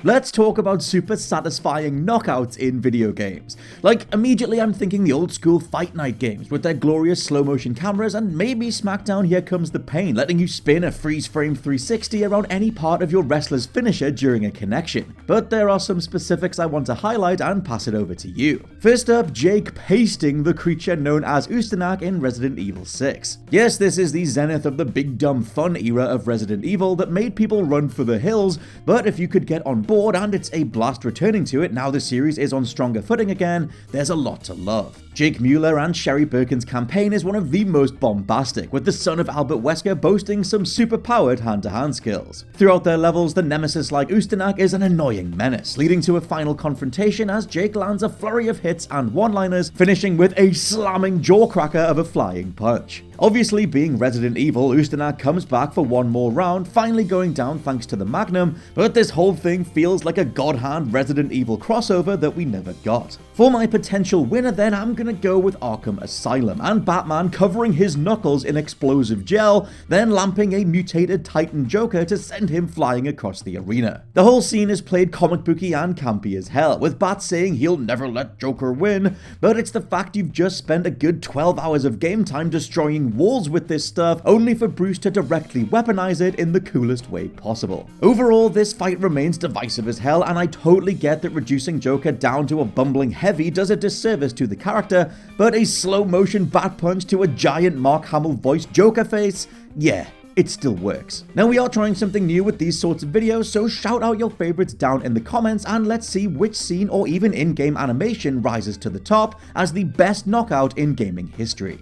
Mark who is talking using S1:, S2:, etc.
S1: Let's talk about super satisfying knockouts in video games. Like, immediately I'm thinking the old school Fight Night games with their glorious slow motion cameras, and maybe SmackDown Here Comes the Pain, letting you spin a freeze frame 360 around any part of your wrestler's finisher during a connection. But there are some specifics I want to highlight and pass it over to you. First up, Jake pasting the creature known as Ustenak in Resident Evil 6. Yes, this is the zenith of the big dumb fun era of Resident Evil that made people run for the hills, but if you could get on board, and it's a blast returning to it now the series is on stronger footing again, there's a lot to love. Jake Mueller and Sherry Birkin's campaign is one of the most bombastic, with the son of Albert Wesker boasting some super-powered hand-to-hand skills. Throughout their levels, the nemesis like Ustenak is an annoying menace, leading to a final confrontation as Jake lands a flurry of hits and one-liners, finishing with a slamming jawcracker of a flying punch. Obviously, being Resident Evil, Ustenak comes back for one more round, finally going down thanks to the Magnum, but this whole thing feels like a God Hand Resident Evil crossover that we never got. For my potential winner then, I'm gonna go with Arkham Asylum, and Batman covering his knuckles in explosive gel, then lamping a mutated Titan Joker to send him flying across the arena. The whole scene is played comic booky and campy as hell, with Bat saying he'll never let Joker win, but it's the fact you've just spent a good 12 hours of game time destroying walls with this stuff, only for Bruce to directly weaponize it in the coolest way possible. Overall, this fight remains divisive as hell, and I totally get that reducing Joker down to a bumbling heavy does a disservice to the character, but a slow motion bat punch to a giant Mark Hamill voiced Joker face? Yeah, it still works. Now, we are trying something new with these sorts of videos, so shout out your favorites down in the comments and let's see which scene or even in-game animation rises to the top as the best knockout in gaming history.